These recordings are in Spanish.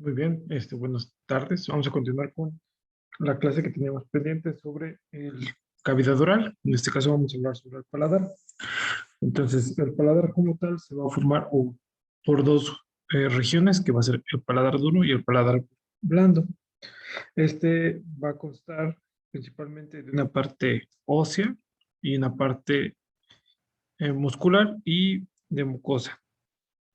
Muy bien, buenas tardes. Vamos a continuar con la clase que teníamos pendiente sobre el cavidad oral. En este caso vamos a hablar sobre el paladar. Entonces, el paladar como tal se va a formar por dos regiones, que va a ser el paladar duro y el paladar blando. Este va a constar principalmente de una parte ósea y una parte muscular y de mucosa.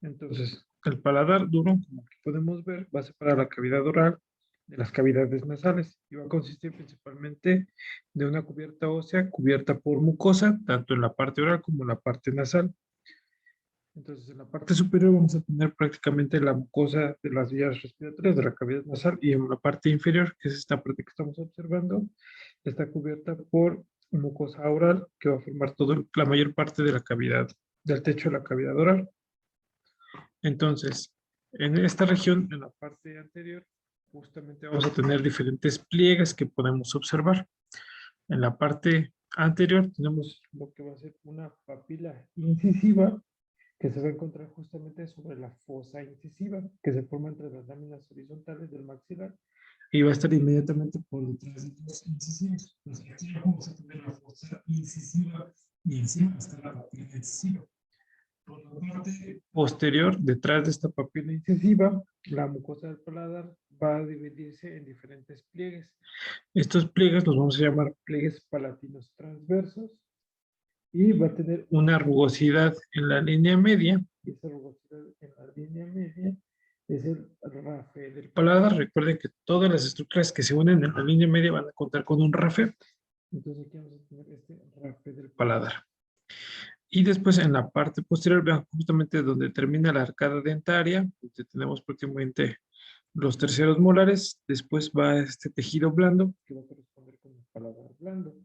Entonces, el paladar duro, como aquí podemos ver, va a separar la cavidad oral de las cavidades nasales y va a consistir principalmente de una cubierta ósea cubierta por mucosa, tanto en la parte oral como en la parte nasal. Entonces, en la parte superior vamos a tener prácticamente la mucosa de las vías respiratorias de la cavidad nasal y en la parte inferior, que es esta parte que estamos observando, está cubierta por mucosa oral que va a formar la mayor parte de la cavidad, del techo de la cavidad oral. Entonces, en esta región, en la parte anterior, justamente vamos a tener diferentes pliegues que podemos observar. En la parte anterior tenemos lo que va a ser una papila incisiva que se va a encontrar justamente sobre la fosa incisiva que se forma entre las láminas horizontales del maxilar y va a estar inmediatamente por detrás de los incisivos. Entonces, aquí vamos a tener la fosa incisiva y encima está la papila incisiva. Por la parte posterior, detrás de esta papila incisiva, la mucosa del paladar va a dividirse en diferentes pliegues. Estos pliegues los vamos a llamar pliegues palatinos transversos y va a tener una rugosidad en la línea media. Y esa rugosidad en la línea media es el rafe del paladar. Recuerden que todas las estructuras que se unen en la línea media van a contar con un rafe. Entonces aquí vamos a tener este rafe del paladar. Y después en la parte posterior, vean justamente donde termina la arcada dentaria, donde tenemos prácticamente los terceros molares. Después va este tejido blando, que va a corresponder con el paladar blando.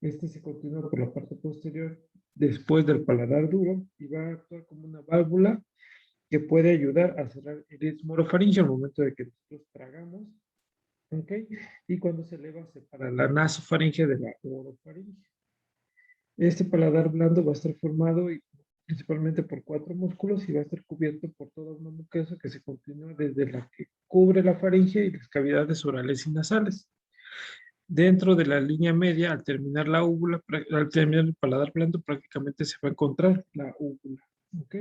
Este se continúa por la parte posterior, después del paladar duro, y va a actuar como una válvula que puede ayudar a cerrar el istmo orofaringeo al momento de que nosotros tragamos. ¿Ok? Y cuando se eleva, separa la nasofaringe de la orofaringe. Este paladar blando va a estar formado principalmente por 4 músculos y va a estar cubierto por toda una mucosa que se continúa desde la que cubre la faringe y las cavidades orales y nasales. Dentro de la línea media, al terminar la úvula, al terminar el paladar blando, prácticamente se va a encontrar la úvula. ¿Ok?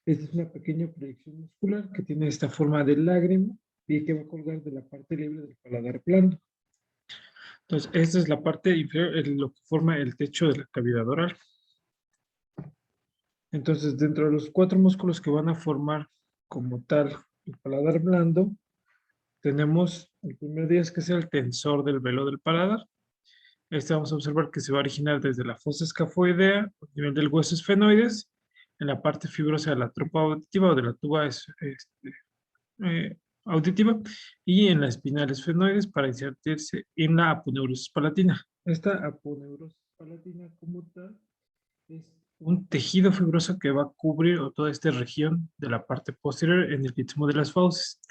Esta es una pequeña proyección muscular que tiene esta forma de lágrima y que va a colgar de la parte libre del paladar blando. Entonces, esta es la parte inferior, lo que forma el techo de la cavidad oral. Entonces, dentro de los 4 músculos que van a formar como tal el paladar blando, tenemos el primer día que es el tensor del velo del paladar. Vamos a observar que se va a originar desde la fosa escafoidea, a nivel del hueso esfenoides, en la parte fibrosa de la trompa auditiva o de la tuba auditiva y en la espinal esfenoides para insertarse en la aponeurosis palatina. Esta aponeurosis palatina como tal es un tejido fibroso que va a cubrir toda esta región de la parte posterior en el istmo de las fauces.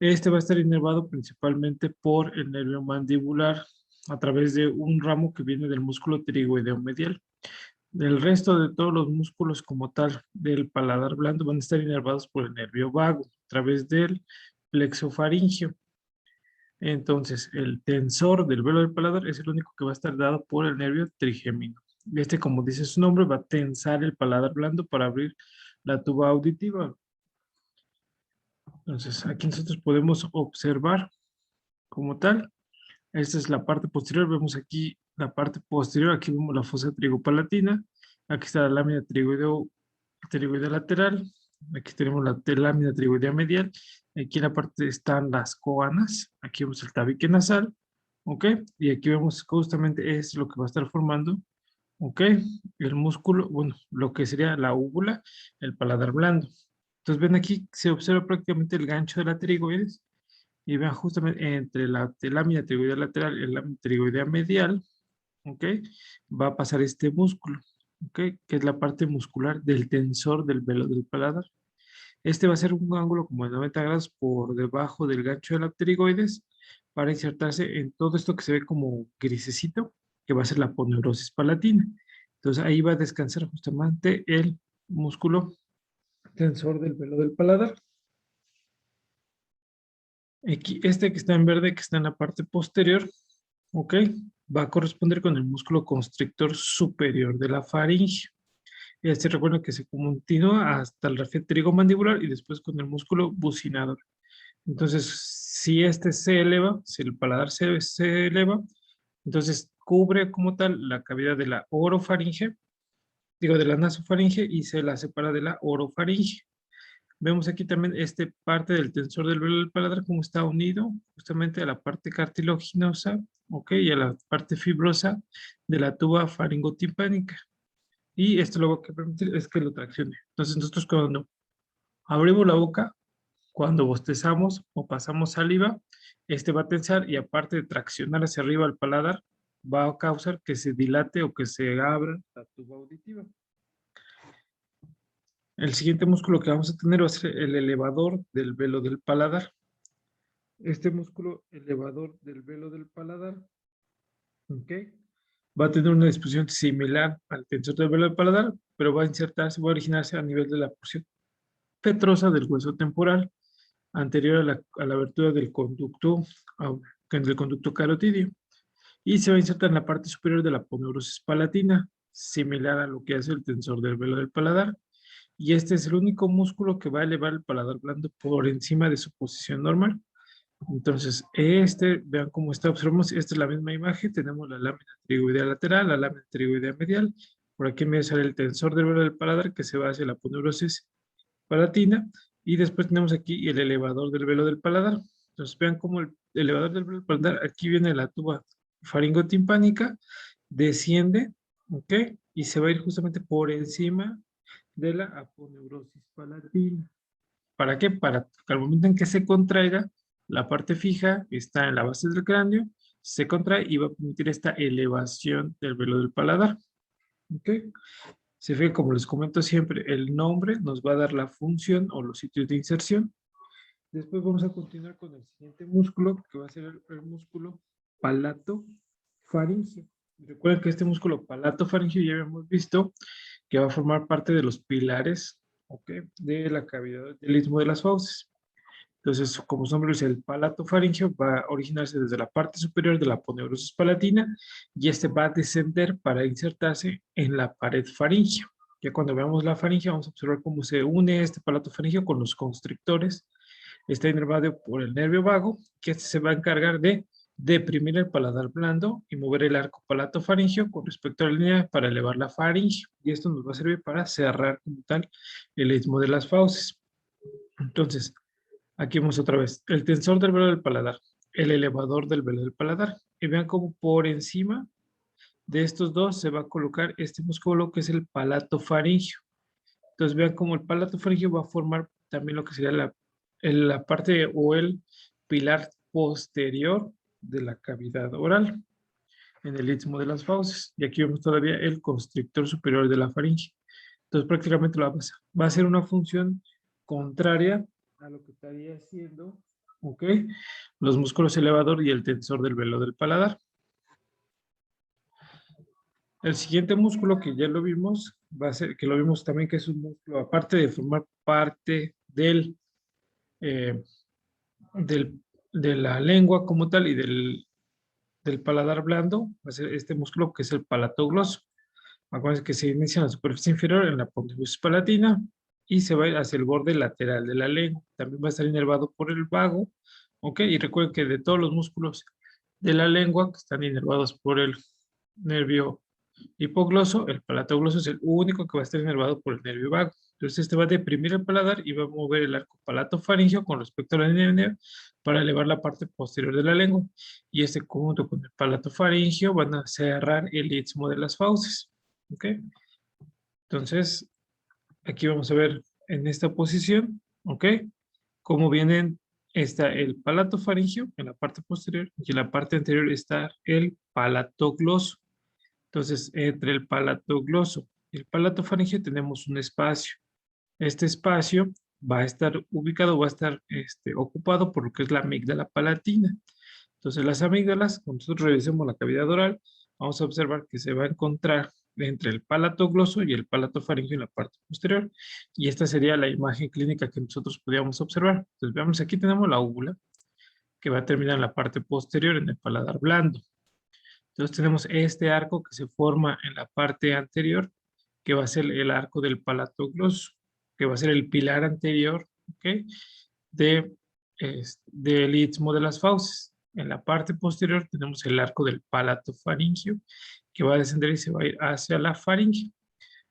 Este va a estar inervado principalmente por el nervio mandibular a través de un ramo que viene del músculo pterigoideo medial. El resto de todos los músculos como tal del paladar blando van a estar inervados por el nervio vago a través del plexo faríngeo. Entonces, el tensor del velo del paladar es el único que va a estar dado por el nervio trigémino. Como dice su nombre, va a tensar el paladar blando para abrir la tuba auditiva. Entonces, aquí nosotros podemos observar como tal. Esta es la parte posterior. Vemos aquí la parte posterior. Aquí vemos la fosa trigopalatina. Aquí está la lámina pterigoidea lateral. Aquí tenemos la lámina pterigoidea medial. Aquí en la parte están las coanas. Aquí vemos el tabique nasal. ¿Ok? Y aquí vemos justamente es lo que va a estar formando. ¿Ok? El músculo, bueno, lo que sería la úvula, el paladar blando. Entonces ven aquí, se observa prácticamente el gancho de la pterigoides y vean justamente entre la lámina pterigoidea lateral y la lámina pterigoidea medial, ¿ok? Va a pasar este músculo, ¿ok? Que es la parte muscular del tensor del velo del paladar. Este va a ser un ángulo como de 90 grados por debajo del gancho de la pterigoides para insertarse en todo esto que se ve como grisecito, que va a ser la aponeurosis palatina. Entonces ahí va a descansar justamente el músculo tensor del velo del paladar. Aquí, este que está en verde, que está en la parte posterior, ok, va a corresponder con el músculo constrictor superior de la faringe. Este recuerda que se continúa hasta el rafe pterigomandibular y después con el músculo bucinador. Entonces, si este se eleva, si el paladar se eleva, entonces cubre como tal la cavidad de la orofaringe, digo, de la nasofaringe y se la separa de la orofaringe. Vemos aquí también este parte del tensor del velo del paladar como está unido justamente a la parte cartilaginosa, ok, y a la parte fibrosa de la tuba faringotimpánica. Y esto lo que permitir es que lo traccione. Entonces nosotros cuando abrimos la boca, cuando bostezamos o pasamos saliva, este va a tensar y aparte de traccionar hacia arriba el paladar, va a causar que se dilate o que se abra la tuba auditiva. El siguiente músculo que vamos a tener va a ser el elevador del velo del paladar. Este músculo elevador del velo del paladar, ¿ok? Va a tener una disposición similar al tensor del velo del paladar, pero va a insertarse, va a originarse a nivel de la porción petrosa del hueso temporal, anterior a la abertura del conducto carotidio, y se va a insertar en la parte superior de la poneurosis palatina, similar a lo que hace el tensor del velo del paladar, y este es el único músculo que va a elevar el paladar blando por encima de su posición normal. Entonces, vean cómo está, observamos, esta es la misma imagen, tenemos la lámina pterigoidea lateral, la lámina pterigoidea medial, por aquí me sale el tensor del velo del paladar que se va hacia la poneurosis palatina, y después tenemos aquí el elevador del velo del paladar. Entonces, vean cómo el elevador del velo del paladar, aquí viene la tuba faringotimpánica, desciende, ¿ok? Y se va a ir justamente por encima de la aponeurosis palatina. ¿Para qué? Para que al momento en que se contraiga, la parte fija está en la base del cráneo, se contrae y va a permitir esta elevación del velo del paladar. ¿Ok? Se ve, como les comento siempre, el nombre nos va a dar la función o los sitios de inserción. Después vamos a continuar con el siguiente músculo, que va a ser el músculo palato-faringeo. Recuerden que este músculo palato-faringeo ya habíamos visto que va a formar parte de los pilares, ¿ok?, de la cavidad del istmo de las fauces. Entonces, como su nombre dice, el palato faríngeo va a originarse desde la parte superior de la aponeurosis palatina y este va a descender para insertarse en la pared faríngea. Ya cuando veamos la faringe vamos a observar cómo se une este palato faríngeo con los constrictores. Está inervado por el nervio vago, que este se va a encargar de deprimir el paladar blando y mover el arco palato faríngeo con respecto a la línea para elevar la faringe. Y esto nos va a servir para cerrar como tal el istmo de las fauces. Entonces, aquí vemos otra vez el tensor del velo del paladar, el elevador del velo del paladar. Y vean cómo por encima de estos dos se va a colocar este músculo que es el palato faríngeo. Entonces vean cómo el palato faríngeo va a formar también lo que sería la parte o el pilar posterior de la cavidad oral en el istmo de las fauces. Y aquí vemos todavía el constrictor superior de la faringe. Entonces prácticamente va a ser una función contraria a lo que estaría haciendo, ¿ok?, los músculos elevador y el tensor del velo del paladar. El siguiente músculo que ya lo vimos, va a ser, que lo vimos también que es un músculo, aparte de formar parte eh, de la lengua como tal y del paladar blando, va a ser este músculo que es el palatogloso. Acuérdense que se inicia en la superficie inferior, en la pontificia palatina, y se va a ir hacia el borde lateral de la lengua. También va a estar inervado por el vago, ¿ok? Y recuerden que de todos los músculos de la lengua que están inervados por el nervio hipogloso, el palatogloso es el único que va a estar inervado por el nervio vago. Entonces este va a deprimir el paladar y va a mover el arco palato-faríngeo con respecto a la línea para elevar la parte posterior de la lengua. Y este conjunto con el palato-faríngeo van a cerrar el istmo de las fauces. ¿Ok? Entonces, aquí vamos a ver en esta posición, ¿ok?, cómo vienen, está el palato faríngeo en la parte posterior y en la parte anterior está el palatogloso. Entonces, entre el palatogloso y el palato faríngeo tenemos un espacio. Este espacio va a estar ubicado, va a estar ocupado por lo que es la amígdala palatina. Entonces, las amígdalas, cuando nosotros revisemos la cavidad oral, vamos a observar que se va a encontrar entre el palato gloso y el palato faríngeo en la parte posterior. Y esta sería la imagen clínica que nosotros podríamos observar. Entonces, veamos, aquí tenemos la úvula. que va a terminar en la parte posterior, en el paladar blando. Entonces tenemos este arco que se forma en la parte anterior, que va a ser el arco del palato gloso, que va a ser el pilar anterior, ¿ok? Del istmo de las fauces. En la parte posterior tenemos el arco del palato faringio, que va a descender y se va a ir hacia la faringe.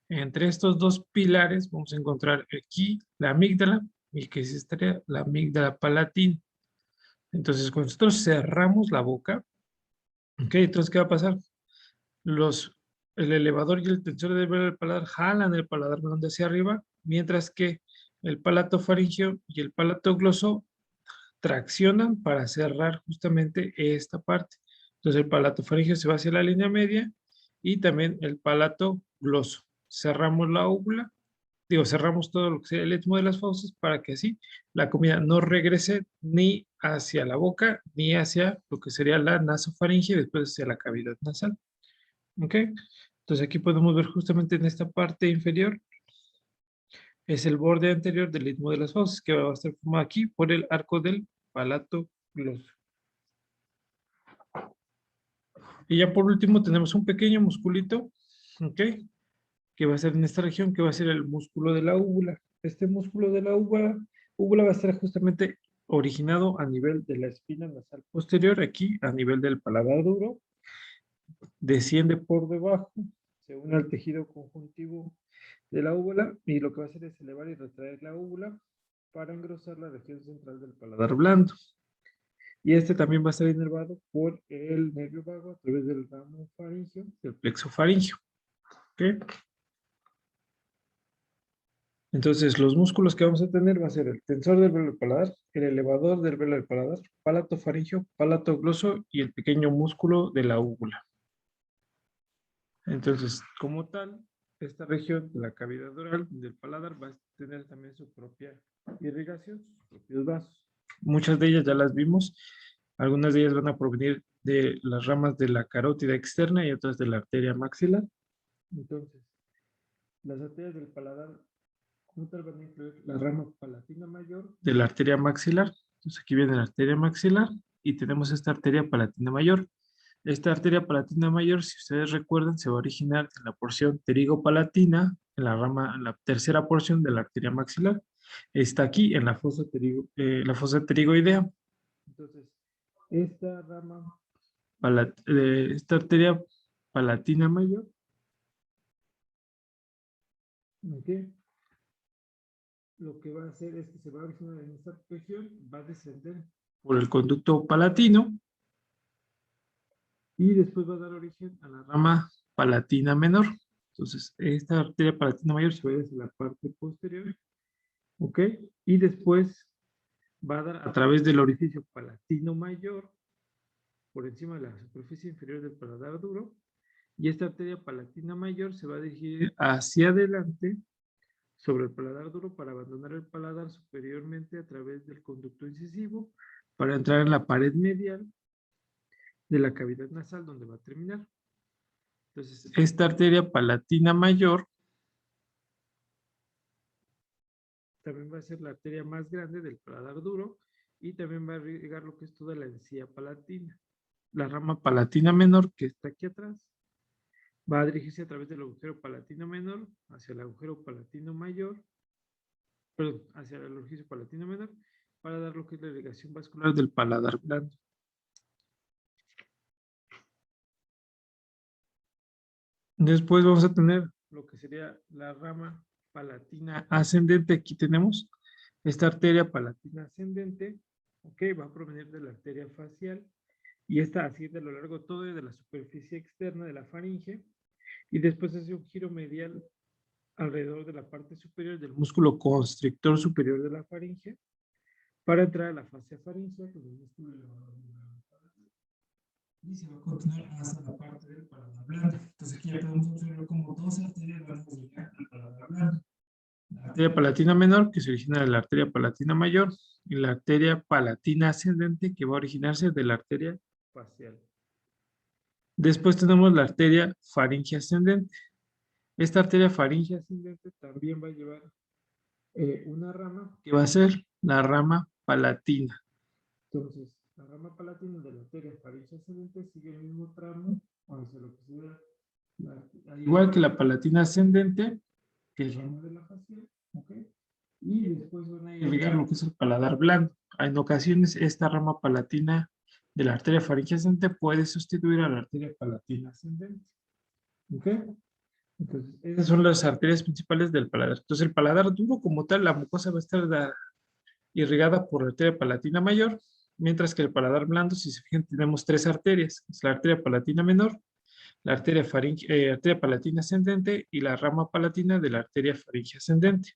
Entre estos dos pilares vamos a encontrar aquí la amígdala, y que es la amígdala palatina. Entonces, cuando nosotros cerramos la boca, ¿ok? Entonces, ¿qué va a pasar? El elevador y el tensor del paladar jalan el paladar blando hacia arriba, mientras que el palato faringio y el palato gloso traccionan para cerrar justamente esta parte. Entonces el palato faringio se va hacia la línea media y también el palato gloso. Cerramos la úvula, cerramos todo lo que sea el istmo de las fauces para que así la comida no regrese ni hacia la boca ni hacia lo que sería la nasofaringe y después hacia la cavidad nasal. ¿Ok? Entonces aquí podemos ver justamente en esta parte inferior es el borde anterior del istmo de las fauces que va a estar formado aquí por el arco del palato gloso. Y ya por último tenemos un pequeño musculito, ¿ok? Que va a ser en esta región, que va a ser el músculo de la úvula. Este músculo de la úvula va a estar justamente originado a nivel de la espina nasal posterior, aquí a nivel del paladar duro, desciende por debajo, se une al tejido conjuntivo de la úvula y lo que va a hacer es elevar y retraer la úvula para engrosar la región central del paladar blando. Y este también va a estar inervado por el nervio vago a través del ramo faríngeo, del plexo faríngeo. ¿Okay? Entonces, los músculos que vamos a tener va a ser el tensor del velo del paladar, el elevador del velo del paladar, palato faríngeo, palato gloso y el pequeño músculo de la úvula. Entonces, como tal, esta región de la cavidad oral del paladar va a tener también su propia irrigación, sus propios vasos. Muchas de ellas ya las vimos. Algunas de ellas van a provenir de las ramas de la carótida externa y otras de la arteria maxilar. Entonces, las arterias del paladar, como tal, van a incluir la rama palatina mayor de la arteria maxilar. Entonces, aquí viene la arteria maxilar y tenemos esta arteria palatina mayor. Esta arteria palatina mayor, si ustedes recuerdan, se va a originar en la porción pterigo-palatina, en la tercera porción de la arteria maxilar. Está aquí en la fosa pterigoidea. Entonces, esta esta arteria palatina mayor, ¿okay? Lo que va a hacer es que se va a originar en esta región, va a descender por el conducto palatino y después va a dar origen a la rama palatina menor. Entonces, esta arteria palatina mayor se va a ir hacia la parte posterior, ¿ok? Y después va a dar a través del orificio palatino mayor, por encima de la superficie inferior del paladar duro, y esta arteria palatina mayor se va a dirigir hacia adelante sobre el paladar duro para abandonar el paladar superiormente a través del conducto incisivo para entrar en la pared medial de la cavidad nasal donde va a terminar. Entonces, esta arteria palatina mayor también va a ser la arteria más grande del paladar duro y también va a irrigar lo que es toda la encía palatina. La rama palatina menor, que está aquí atrás, va a dirigirse a través del agujero palatino menor hacia el agujero palatino mayor, perdón, hacia el orificio palatino menor, para dar lo que es la irrigación vascular del paladar blando. Después vamos a tener lo que sería la rama palatina ascendente. Aquí tenemos esta arteria palatina ascendente, ok, va a provenir de la arteria facial y esta asciende a lo largo todo de la superficie externa de la faringe y después hace un giro medial alrededor de la parte superior del músculo constrictor superior de la faringe para entrar a la fascia faríngea con el músculo elevador y se va a continuar hasta la parte del paladar blando. Entonces aquí ya podemos observar como dos arterias van a llegar al paladar blando. La arteria palatina menor, que se origina de la arteria palatina mayor, y la arteria palatina ascendente, que va a originarse de la arteria facial. Después tenemos la arteria faringe ascendente. Esta arteria faringe ascendente también va a llevar una rama que va a ser la rama palatina. Entonces, la rama palatina de la arteria faríngea ascendente sigue el mismo tramo hacia lo que sería, al igual que la palatina ascendente, que es el ramo de la facial, ¿ok? Y después van a irrigar lo que es el paladar blando. En ocasiones, esta rama palatina de la arteria faríngea ascendente puede sustituir a la arteria palatina ascendente, ¿ok? Entonces, esas son las arterias principales del paladar. Entonces, el paladar duro como tal, la mucosa va a estar irrigada por la arteria palatina mayor, mientras que el paladar blando, si se fijan, tenemos tres arterias. Es la arteria palatina menor, la arteria palatina ascendente y la rama palatina de la arteria faríngea ascendente.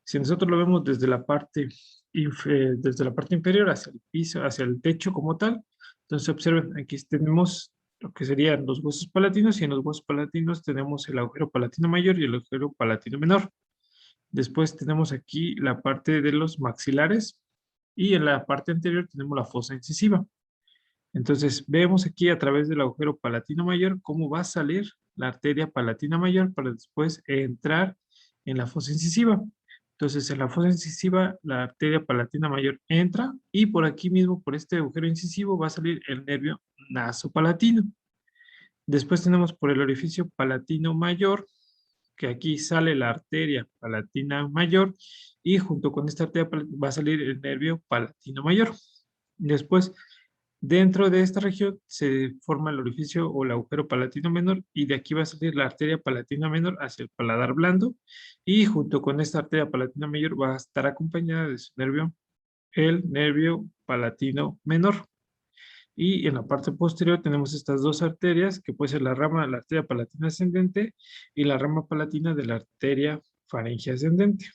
Si nosotros lo vemos desde la parte inferior hacia el piso, hacia el techo como tal, entonces observen, aquí tenemos lo que serían los huesos palatinos y en los huesos palatinos tenemos el agujero palatino mayor y el agujero palatino menor. Después tenemos aquí la parte de los maxilares y en la parte anterior tenemos la fosa incisiva. Entonces vemos aquí a través del agujero palatino mayor cómo va a salir la arteria palatina mayor para después entrar en la fosa incisiva. Entonces en la fosa incisiva la arteria palatina mayor entra y por aquí mismo, por este agujero incisivo, va a salir el nervio nasopalatino. Después tenemos por el orificio palatino mayor, que aquí sale la arteria palatina mayor y junto con esta arteria va a salir el nervio palatino mayor. Después, dentro de esta región se forma el orificio o el agujero palatino menor y de aquí va a salir la arteria palatina menor hacia el paladar blando y junto con esta arteria palatina mayor va a estar acompañada de su nervio, el nervio palatino menor. Y en la parte posterior tenemos estas dos arterias, que puede ser la rama de la arteria palatina ascendente y la rama palatina de la arteria faríngea ascendente,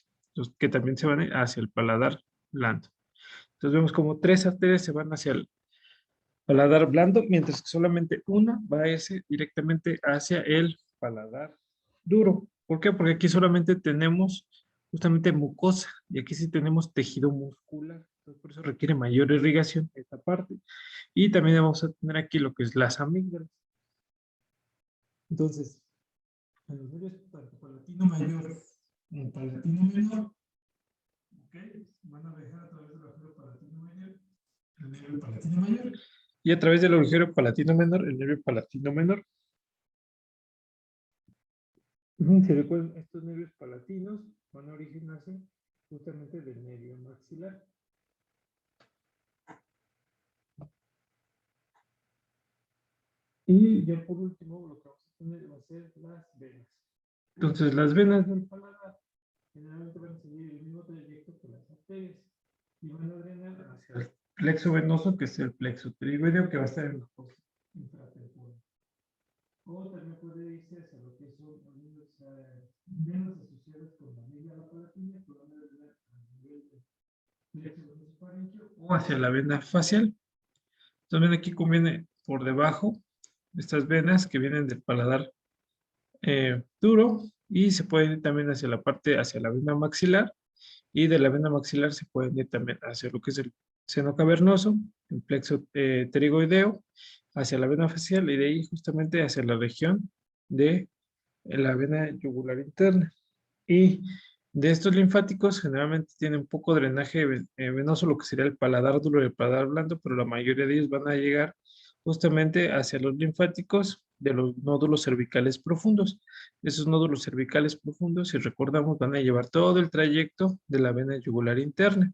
que también se van hacia el paladar blando. Entonces vemos como tres arterias se van hacia el paladar blando, mientras que solamente una va a irse directamente hacia el paladar duro. ¿Por qué? Porque aquí solamente tenemos justamente mucosa y aquí sí tenemos tejido muscular. Entonces, por eso requiere mayor irrigación esta parte. Y también vamos a tener aquí lo que es las amígdalas. Entonces, a los nervios tanto palatino mayor como palatino menor, ¿okay? Van a viajar a través del agujero palatino mayor, el nervio palatino mayor, y a través del agujero palatino menor, el nervio palatino menor. Si recuerdan, estos nervios palatinos van a originarse justamente del nervio maxilar. Y ya por último, lo que vamos a tener va a ser las venas. Entonces, las venas del paladar generalmente van a seguir el mismo trayecto que las arterias y van a drenar hacia el plexo venoso, que es el plexo pterigoideo, que va a estar en la fosa intratemporal. O también puede irse hacia lo que son venas asociadas con la media palatina, que van a drenar a nivel del plexo venoso faríngeo o hacia la vena facial. También aquí conviene por debajo estas venas que vienen del paladar duro y se pueden ir también hacia la parte, hacia la vena maxilar y de la vena maxilar se pueden ir también hacia lo que es el seno cavernoso, el plexo pterigoideo, hacia la vena facial y de ahí justamente hacia la región de la vena yugular interna. Y de estos linfáticos generalmente tienen poco drenaje venoso, lo que sería el paladar duro y el paladar blando, pero la mayoría de ellos van a llegar justamente hacia los linfáticos de los nódulos cervicales profundos. Esos nódulos cervicales profundos, si recordamos, van a llevar todo el trayecto de la vena yugular interna.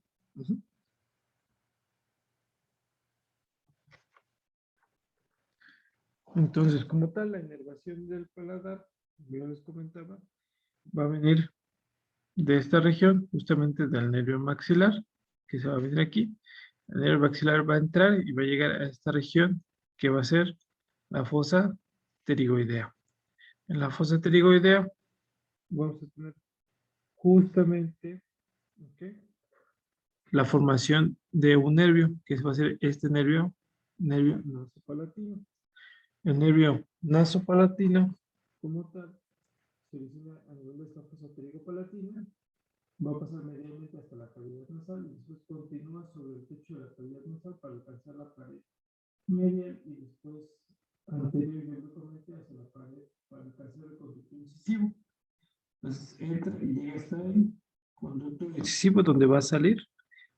Entonces, como tal, la inervación del paladar, como yo les comentaba, va a venir de esta región, justamente del nervio maxilar, que se va a venir aquí. El nervio maxilar va a entrar y va a llegar a esta región, que va a ser la fosa pterigoidea. En la fosa pterigoidea vamos a tener justamente, ¿okay?, la formación de un nervio, que va a ser este nervio nasopalatino. El nervio nasopalatino, como tal, se origina a nivel de esta fosa pterigopalatina, va a pasar medianamente hasta la cavidad nasal y después continúa sobre el techo de la cavidad nasal para alcanzar la pared media y después anterior y abruptamente hacia la pared para alcanzar el conducto incisivo. Entonces entra y llega hasta el conducto incisivo donde va a salir,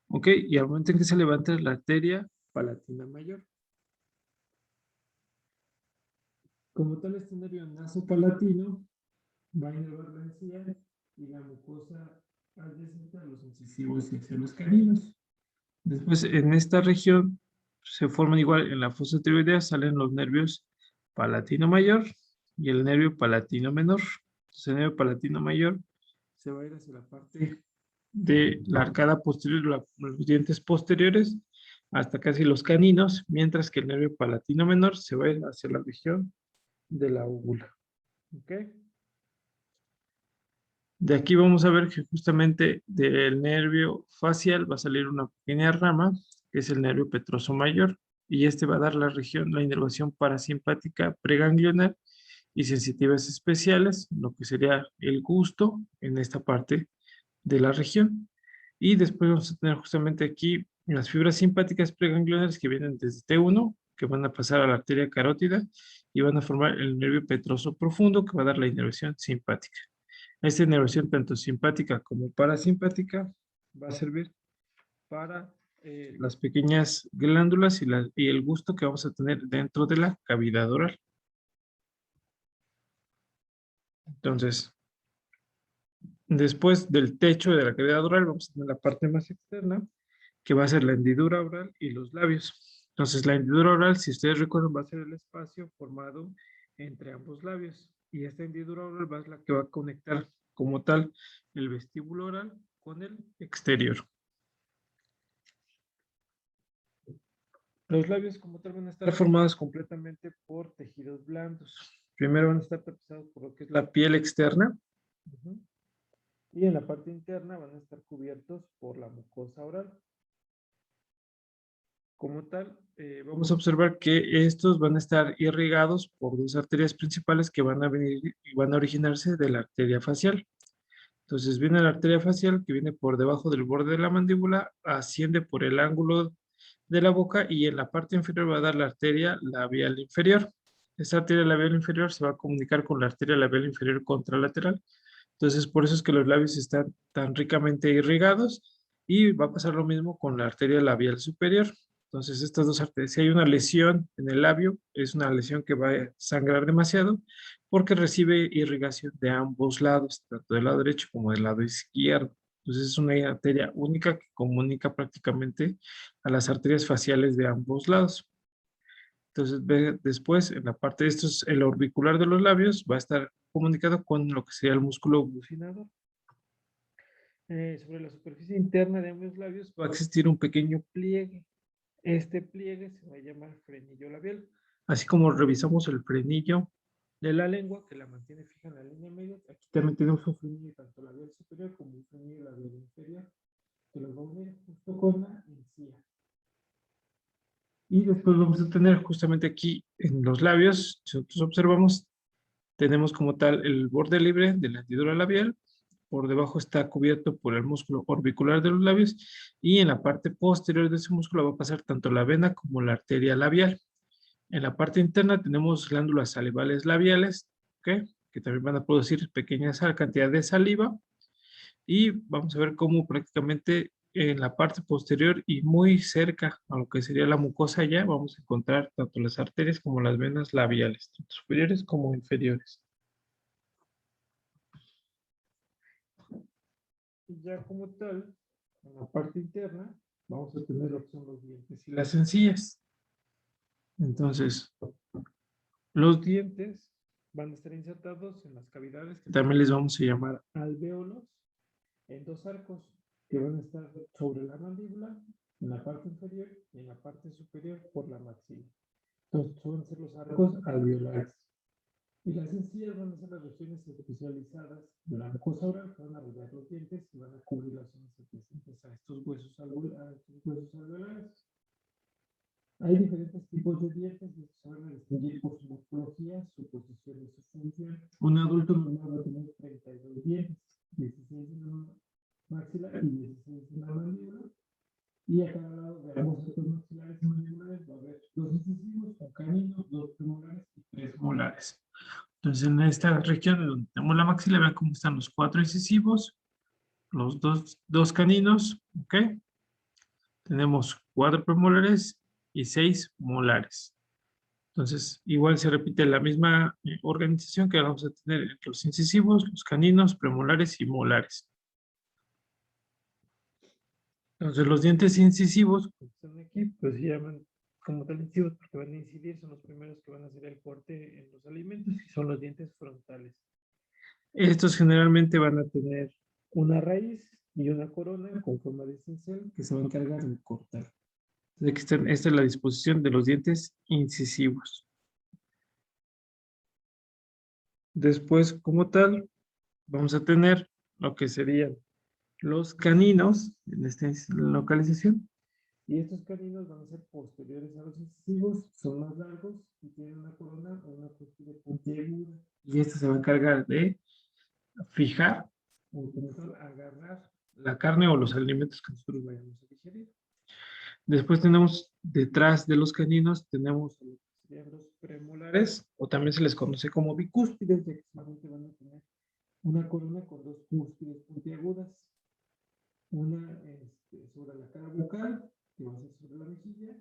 ¿ok? Y al momento en que se levanta la arteria palatina mayor. Como tal, este nervio nasopalatino va a inervar la encía y la mucosa adyacente a los incisivos y hacia los caninos. Después, en esta región se forman igual en la fosa tiroidea, salen los nervios palatino mayor y el nervio palatino menor. Entonces, el nervio palatino mayor se va a ir hacia la parte de la arcada posterior, los dientes posteriores, hasta casi los caninos, mientras que el nervio palatino menor se va a ir hacia la región de la úvula. ¿Ok? De aquí vamos a ver que justamente del nervio facial va a salir una pequeña rama, que es el nervio petroso mayor, y este va a dar la región, la inervación parasimpática preganglionar y sensitivas especiales, lo que sería el gusto en esta parte de la región. Y después vamos a tener justamente aquí las fibras simpáticas preganglionares que vienen desde T1, que van a pasar a la arteria carótida y van a formar el nervio petroso profundo, que va a dar la inervación simpática. Esta inervación, tanto simpática como parasimpática, va a servir para las pequeñas glándulas y el gusto que vamos a tener dentro de la cavidad oral. Entonces, después del techo de la cavidad oral, vamos a tener la parte más externa, que va a ser la hendidura oral y los labios. Entonces, la hendidura oral, si ustedes recuerdan, va a ser el espacio formado entre ambos labios. Y esta hendidura oral va a ser la que va a conectar como tal el vestíbulo oral con el exterior. Los labios como tal van a estar formados completamente por tejidos blandos. Primero van a estar tapizados por lo que es la piel externa. Y en la parte interna van a estar cubiertos por la mucosa oral. Como tal, vamos a observar que estos van a estar irrigados por dos arterias principales que van a venir y van a originarse de la arteria facial. Entonces viene la arteria facial que viene por debajo del borde de la mandíbula, asciende por el ángulo de la boca y en la parte inferior va a dar la arteria labial inferior. Esta arteria labial inferior se va a comunicar con la arteria labial inferior contralateral. Entonces por eso es que los labios están tan ricamente irrigados y va a pasar lo mismo con la arteria labial superior. Entonces estas dos arterias, si hay una lesión en el labio, es una lesión que va a sangrar demasiado porque recibe irrigación de ambos lados, tanto del lado derecho como del lado izquierdo. Entonces es una arteria única que comunica prácticamente a las arterias faciales de ambos lados. Entonces después en la parte de estos, el orbicular de los labios va a estar comunicado con lo que sería el músculo glucinador. Sobre la superficie interna de ambos labios va a existir un pequeño pliegue. Este pliegue se va a llamar frenillo labial. Así como revisamos el frenillo de la lengua, que la mantiene fija en la línea media, aquí también tenemos un frenillo tanto labial superior como un frenillo labial inferior, que los vamos a unir justo con la encía. Y después vamos a tener justamente aquí en los labios, si nosotros observamos, tenemos como tal el borde libre de la hendidura labial, por debajo está cubierto por el músculo orbicular de los labios y en la parte posterior de ese músculo va a pasar tanto la vena como la arteria labial. En la parte interna tenemos glándulas salivales labiales, ¿okay?, que también van a producir pequeñas cantidades de saliva y vamos a ver cómo prácticamente en la parte posterior y muy cerca a lo que sería la mucosa ya vamos a encontrar tanto las arterias como las venas labiales, tanto superiores como inferiores. Y ya como tal, en la parte interna vamos a tener lo que son los dientes y las encías. Entonces, los dientes van a estar insertados en las cavidades que también les vamos a llamar alvéolos, en dos arcos que van a estar sobre la mandíbula, en la parte inferior y en la parte superior por la maxila. Entonces, van a ser los arcos alveolares. Y las encías van a ser las regiones especializadas de la mucosa oral que van a rodear los dientes y van a cubrir las zonas adyacentes a estos huesos alveolares. Hay diferentes tipos de dientes y se van a distinguir por su morfología, su posición y su función. Un adulto normal va a tener 32 dientes, 16 en la maxila y 16 en la mandíbula. Y a cada lado de ambos arcos maxilares y mandibulares va a haber 2 incisivos, un canino, 2 premolares y 3 molares. Entonces, en esta región donde tenemos la maxila, vean cómo están los 4 incisivos, los dos caninos, ¿ok? Tenemos 4 premolares y 6 molares. Entonces, igual se repite la misma organización que vamos a tener entre los incisivos, los caninos, premolares y molares. Entonces, los dientes incisivos, que están aquí, pues se llaman como tal incisivos porque van a incidir, son los primeros que van a hacer el corte en los alimentos y son los dientes frontales. Estos generalmente van a tener una raíz y una corona con forma de cincel que se va a encargar de cortar. Entonces, esta es la disposición de los dientes incisivos. Después, como tal, vamos a tener lo que serían los caninos en esta localización. Y estos caninos van a ser posteriores a los incisivos, son más largos y tienen una corona o una cúspide puntiaguda. Y esto se va a encargar de fijar o agarrar la carne o los alimentos que nosotros vayamos a digerir. Después tenemos detrás de los caninos, tenemos los premolares, o también se les conoce como bicúspides, ya que solamente van a tener una corona con dos cúspides puntiagudas. Una sobre la cara bucal, que va a ser sobre la mejilla,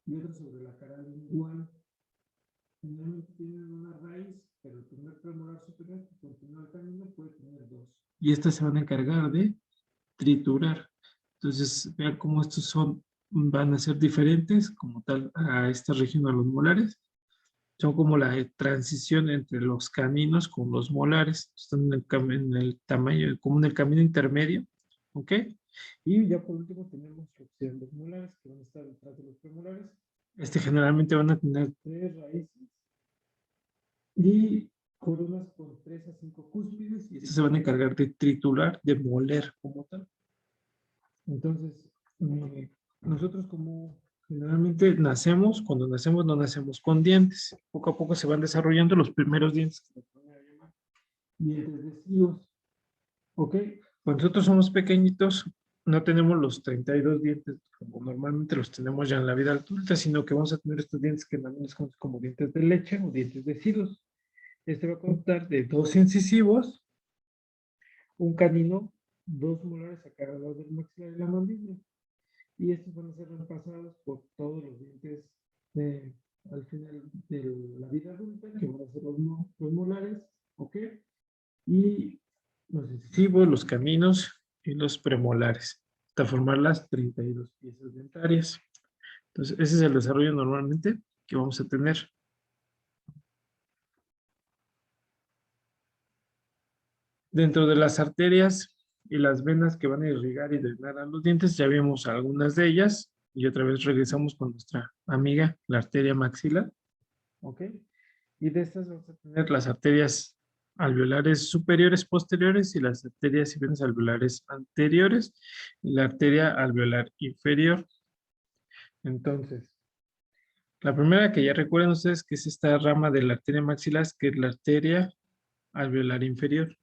y otra sobre la cara lingual. Finalmente tienen una raíz, pero el primer premolar superior que continúa el camino puede tener dos. Y estas se van a encargar de triturar. Entonces, vean cómo estos van a ser diferentes, como tal, a esta región, a los molares. Son como la transición entre los caninos con los molares. Están en el tamaño, como en el camino intermedio. ¿Ok? Y ya por último tenemos los molares, que van a estar detrás de los premolares. Generalmente van a tener 3 raíces y coronas con 3 a 5 cúspides, y estos se van a encargar de triturar, de moler como tal. Entonces, nosotros como generalmente cuando nacemos no nacemos con dientes. Poco a poco se van desarrollando los primeros dientes que se van a llamar dientes decisivos. ¿Ok? Cuando nosotros somos pequeñitos, no tenemos los 32 dientes como normalmente los tenemos ya en la vida adulta, sino que vamos a tener estos dientes que también les conocemos como dientes de leche o dientes decidos. Este va a contar de 2 incisivos, un canino, 2 molares a cada lado del maxilar y la mandíbula. Y estos van a ser reemplazados por todos los dientes al final de la vida adulta, que van a ser los molares, ¿ok? Y los incisivos, los caninos y los premolares, hasta formar las 32 piezas dentarias. Entonces, ese es el desarrollo normalmente que vamos a tener. Dentro de las arterias y las venas que van a irrigar y drenar a los dientes, ya vimos algunas de ellas. Y otra vez regresamos con nuestra amiga, la arteria maxilar. ¿Ok? Y de estas vamos a tener las arterias alveolares superiores posteriores y las arterias y venas alveolares anteriores y la arteria alveolar inferior. Entonces, la primera que ya recuerden ustedes que es esta rama de la arteria maxilar, que es la arteria alveolar inferior.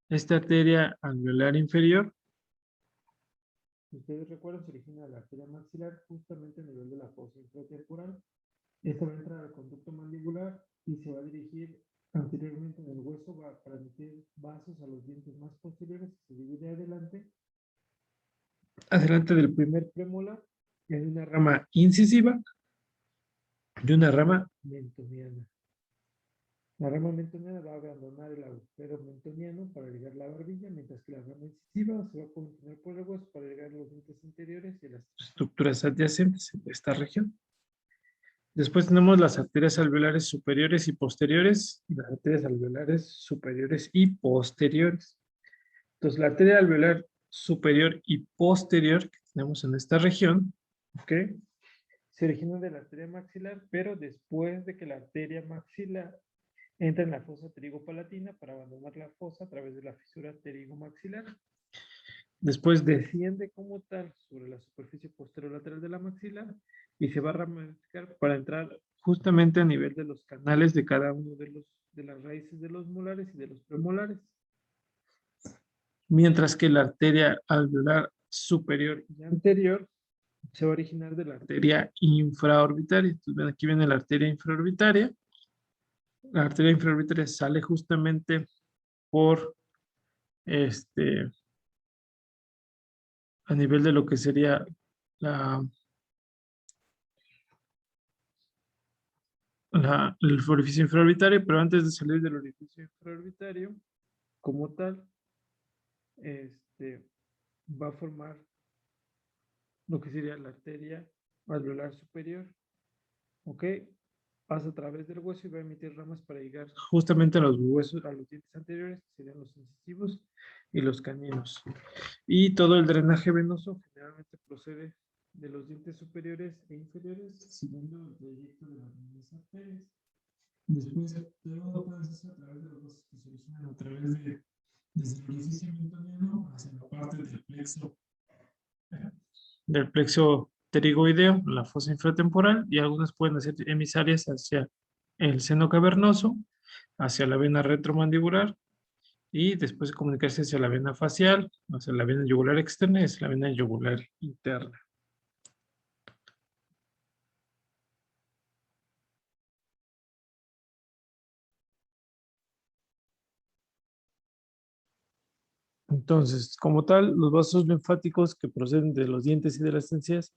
Esta arteria alveolar inferior, ustedes recuerdan, se origina de la arteria maxilar justamente a nivel de la fosa infratemporal. Esta va a entrar al conducto mandibular y se va a dirigir anteriormente en el hueso para emitir vasos a los dientes más posteriores. Se divide adelante del primer premolar, y hay una rama incisiva y una rama mentoniana. La rama mentoniana va a abandonar el agujero mentoniano para llegar a la barbilla, mientras que la rama incisiva se va a continuar por el hueso para llegar a los dientes interiores y a las estructuras adyacentes de esta región. Después tenemos las arterias alveolares superiores y posteriores, y las arterias alveolares superiores y posteriores. Entonces, la arteria alveolar superior y posterior que tenemos en esta región, ¿ok? Se origina de la arteria maxilar, pero después de que la arteria maxilar entra en la fosa pterigopalatina para abandonar la fosa a través de la fisura pterigomaxilar. Después desciende como tal sobre la superficie posterolateral de la maxila y se va a ramificar para entrar justamente a nivel de los canales de cada uno de las raíces de los molares y de los premolares. Mientras que la arteria alveolar superior y anterior se va a originar de la arteria infraorbitaria. Entonces, ven, aquí viene la arteria infraorbitaria. La arteria infraorbitaria sale justamente por a nivel de lo que sería el orificio infraorbitario, pero antes de salir del orificio infraorbitario, como tal, va a formar lo que sería la arteria alveolar superior, ¿ok? Pasa a través del hueso y va a emitir ramas para llegar justamente a los huesos, a los dientes anteriores, que serían los incisivos y los caninos. Y todo el drenaje venoso generalmente procede de los dientes superiores e inferiores, siguiendo el trayecto de las mismas arterias. Después, todo pasa a través de los vasos que se originan a través de, desde el orificio mentoniano hacia la parte del plexo pterigoideo, la fosa infratemporal, y algunas pueden ser emisarias hacia el seno cavernoso, hacia la vena retromandibular, y después comunicarse hacia la vena facial, hacia la vena yugular externa y hacia la vena yugular interna. Entonces, como tal, los vasos linfáticos que proceden de los dientes y de las encías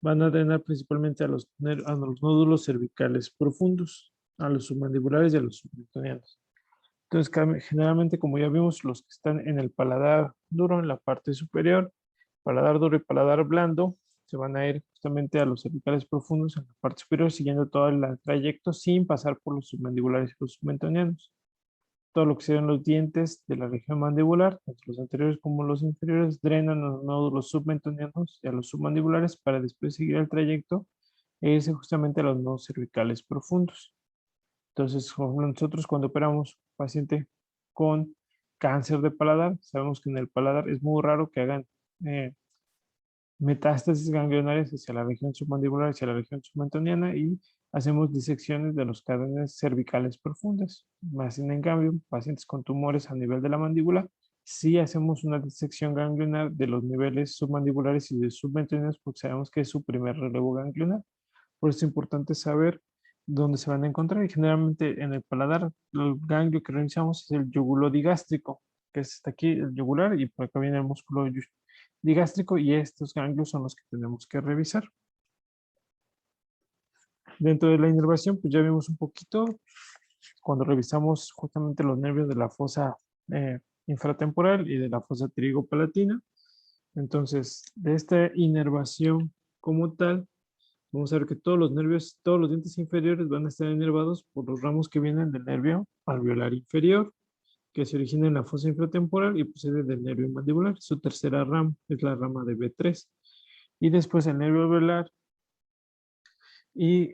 van a drenar principalmente a los nódulos cervicales profundos, a los submandibulares y a los submetonianos. Entonces, generalmente, como ya vimos, los que están en el paladar duro, en la parte superior, paladar duro y paladar blando, se van a ir justamente a los cervicales profundos en la parte superior, siguiendo todo el trayecto sin pasar por los submandibulares y los submentonianos. Todo lo que sean los dientes de la región mandibular, tanto los anteriores como los inferiores, drenan a los nódulos submentonianos y a los submandibulares para después seguir el trayecto e irse justamente a los nodos cervicales profundos. Entonces, nosotros cuando operamos paciente con cáncer de paladar, sabemos que en el paladar es muy raro que hagan metástasis ganglionarias hacia la región submandibular, hacia la región submentoniana, y hacemos disecciones de los cadenas cervicales profundas. Más sin en cambio, pacientes con tumores a nivel de la mandíbula, sí hacemos una disección ganglionar de los niveles submandibulares y de submentonianos porque sabemos que es su primer relevo ganglionar. Por eso es importante saber dónde se van a encontrar, y generalmente en el paladar el ganglio que realizamos es el yuguloδιgástrico, que es hasta aquí el yugular, y por acá viene el músculo digástrico, y estos ganglios son los que tenemos que revisar. Dentro de la inervación, pues ya vimos un poquito cuando revisamos justamente los nervios de la fosa infratemporal y de la fosa pterigopalatina. Entonces, de esta inervación como tal, vamos a ver que todos los nervios, todos los dientes inferiores van a estar inervados por los ramos que vienen del nervio alveolar inferior, que se origina en la fosa infratemporal y procede del nervio mandibular. Su tercera rama es la rama de B3. Y después el nervio alveolar, y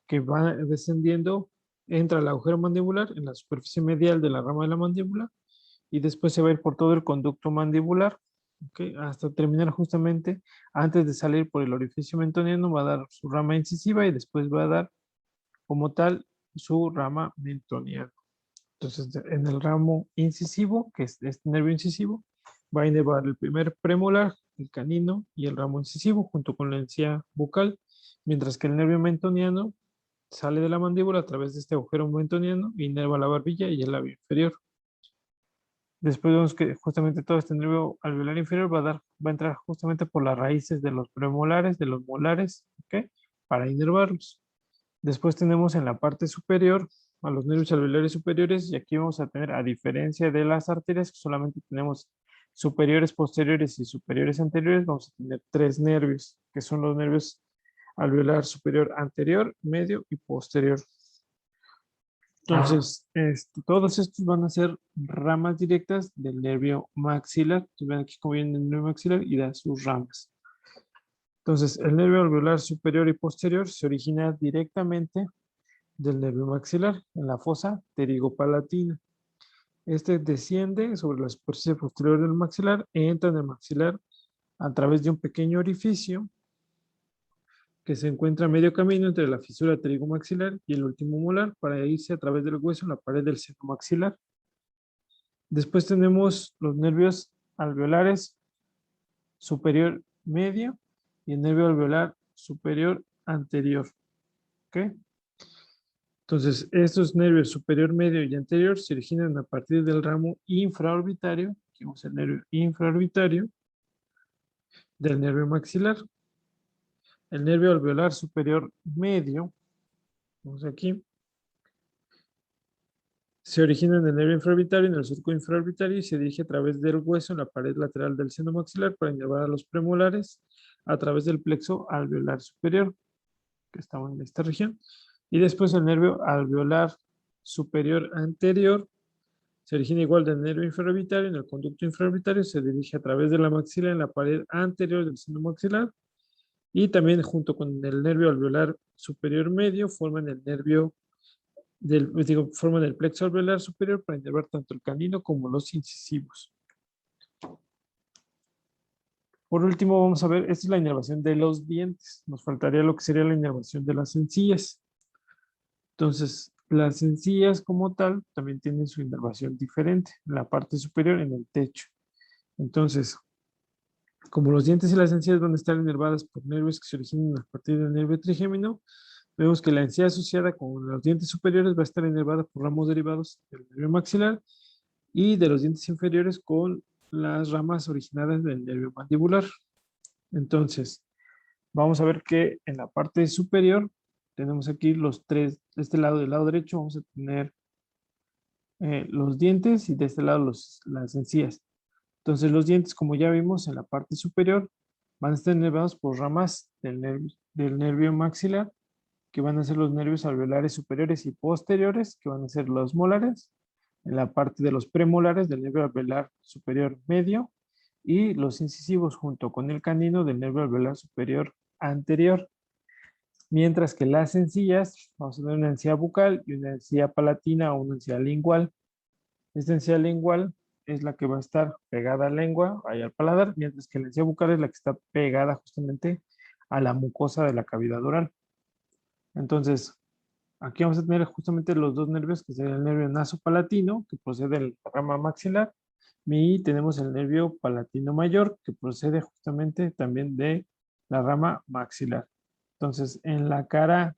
que va descendiendo, entra al agujero mandibular en la superficie medial de la rama de la mandíbula, y después se va a ir por todo el conducto mandibular, ¿okay? Hasta terminar justamente, antes de salir por el orificio mentoniano, va a dar su rama incisiva y después va a dar como tal su rama mentoniana. Entonces, en el ramo incisivo, que es este nervio incisivo, va a inervar el primer premolar, el canino y el ramo incisivo junto con la encía bucal, mientras que el nervio mentoniano sale de la mandíbula a través de este agujero mentoniano e inerva la barbilla y el labio inferior. Después vemos que justamente todo este nervio alveolar inferior va a entrar justamente por las raíces de los premolares, de los molares, ¿ok? Para inervarlos. Después tenemos en la parte superior a los nervios alveolares superiores, y aquí vamos a tener, a diferencia de las arterias, que solamente tenemos superiores, posteriores y superiores anteriores, vamos a tener tres nervios, que son los nervios alveolar superior anterior, medio y posterior. Entonces, todos estos van a ser ramas directas del nervio maxilar. Entonces, ven aquí cómo viene el nervio maxilar y da sus ramas. Entonces, el nervio alveolar superior y posterior se origina directamente del nervio maxilar en la fosa pterigopalatina. Este desciende sobre la superficie posterior del maxilar e entra en el maxilar a través de un pequeño orificio que se encuentra a medio camino entre la fisura pterigomaxilar y el último molar para irse a través del hueso en la pared del seno maxilar. Después tenemos los nervios alveolares superior medio y el nervio alveolar superior anterior. ¿Ok? Entonces, estos nervios superior, medio y anterior se originan a partir del ramo infraorbitario, que es el nervio infraorbitario del nervio maxilar. El nervio alveolar superior medio Vamos aquí. Se origina en el nervio infraorbitario, en el surco infraorbitario y se dirige a través del hueso en la pared lateral del seno maxilar para inervar a los premolares a través del plexo alveolar superior, que está en esta región. Y después el nervio alveolar superior anterior se origina igual del nervio infraorbitario, en el conducto infraorbitario se dirige a través de la maxila en la pared anterior del seno maxilar y también junto con el nervio alveolar superior medio forman el nervio forman el plexo alveolar superior para inervar tanto el canino como los incisivos. Por último, vamos a ver, esta es la inervación de los dientes. Nos faltaría lo que sería la inervación de las encías. Entonces, las encías como tal también tienen su inervación diferente, en la parte superior, en el techo. Entonces, como los dientes y las encías van a estar inervadas por nervios que se originan a partir del nervio trigémino, vemos que la encía asociada con los dientes superiores va a estar inervada por ramos derivados del nervio maxilar y de los dientes inferiores con las ramas originadas del nervio mandibular. Entonces, vamos a ver que en la parte superior tenemos aquí los tres, de este lado, del lado derecho, vamos a tener los dientes y de este lado las encías. Entonces, los dientes, como ya vimos en la parte superior, van a estar inervados por ramas del nervio maxilar, que van a ser los nervios alveolares superiores y posteriores, que van a ser los molares, en la parte de los premolares del nervio alveolar superior medio, y los incisivos junto con el canino del nervio alveolar superior anterior. Mientras que las encías, vamos a tener una encía bucal y una encía palatina o una encía lingual. Esta encía lingual es la que va a estar pegada a la lengua, ahí al paladar, mientras que la encía bucal es la que está pegada justamente a la mucosa de la cavidad oral. Entonces, aquí vamos a tener justamente los dos nervios, que sería el nervio nasopalatino, que procede de la rama maxilar, y tenemos el nervio palatino mayor, que procede justamente también de la rama maxilar. Entonces, en la cara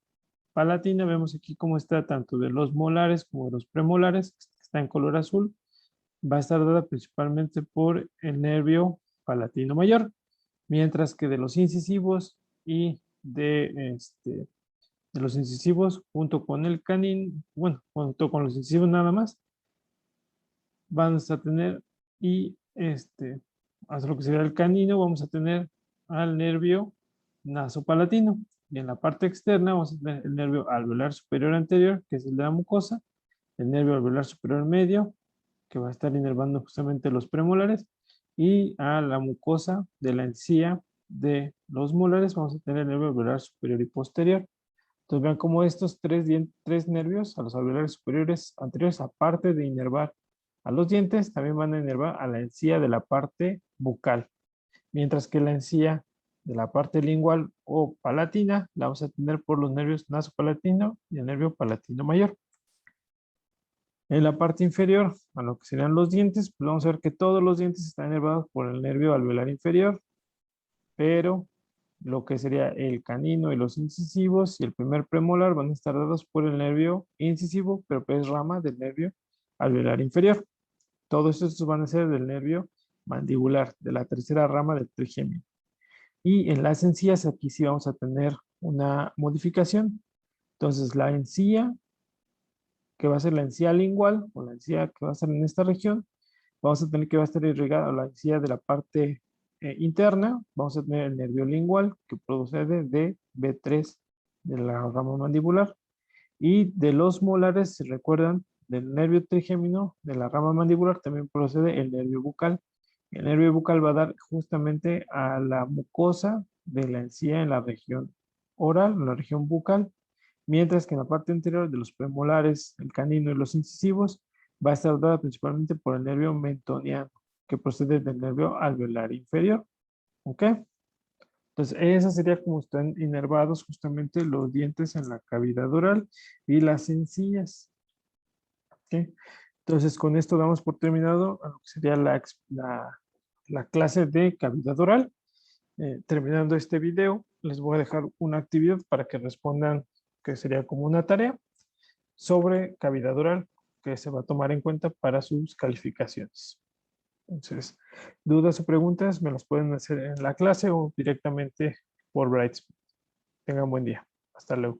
palatina vemos aquí cómo está tanto de los molares como de los premolares, que está en color azul, va a estar dada principalmente por el nervio palatino mayor, mientras que de los incisivos y de los incisivos junto con el canino, bueno, junto con los incisivos nada más, vamos a tener y hasta lo que sería el canino, vamos a tener al nervio nasopalatino. Y en la parte externa vamos a tener el nervio alveolar superior anterior, que es el de la mucosa, el nervio alveolar superior medio, que va a estar inervando justamente los premolares, y a la mucosa de la encía de los molares vamos a tener el nervio alveolar superior y posterior. Entonces vean cómo estos tres nervios, a los alveolares superiores anteriores, aparte de inervar a los dientes, también van a inervar a la encía de la parte bucal. Mientras que la encía de la parte lingual o palatina la vamos a tener por los nervios nasopalatino y el nervio palatino mayor. En la parte inferior, a lo que serían los dientes, pues vamos a ver que todos los dientes están inervados por el nervio alveolar inferior, pero lo que sería el canino y los incisivos y el primer premolar van a estar dados por el nervio incisivo, pero es rama del nervio alveolar inferior. Todos estos van a ser del nervio mandibular, de la tercera rama del trigémino. Y en las encías aquí sí vamos a tener una modificación. Entonces la encía, que va a ser la encía lingual, o la encía que va a ser en esta región, vamos a tener que va a estar irrigada a la encía de la parte interna. Vamos a tener el nervio lingual que procede de B3 de la rama mandibular. Y de los molares, si recuerdan, del nervio trigémino de la rama mandibular también procede el nervio bucal. El nervio bucal va a dar justamente a la mucosa de la encía en la región oral, en la región bucal, mientras que en la parte anterior de los premolares, el canino y los incisivos va a estar dada principalmente por el nervio mentoniano, que procede del nervio alveolar inferior. ¿Ok? Entonces, esa sería como están inervados justamente los dientes en la cavidad oral y las encías. ¿Ok? Entonces, con esto damos por terminado a lo que sería la clase de cavidad oral. Terminando este video, les voy a dejar una actividad para que respondan, que sería como una tarea, sobre cavidad oral, que se va a tomar en cuenta para sus calificaciones. Entonces, dudas o preguntas me las pueden hacer en la clase o directamente por Brightspeed. Tengan buen día. Hasta luego.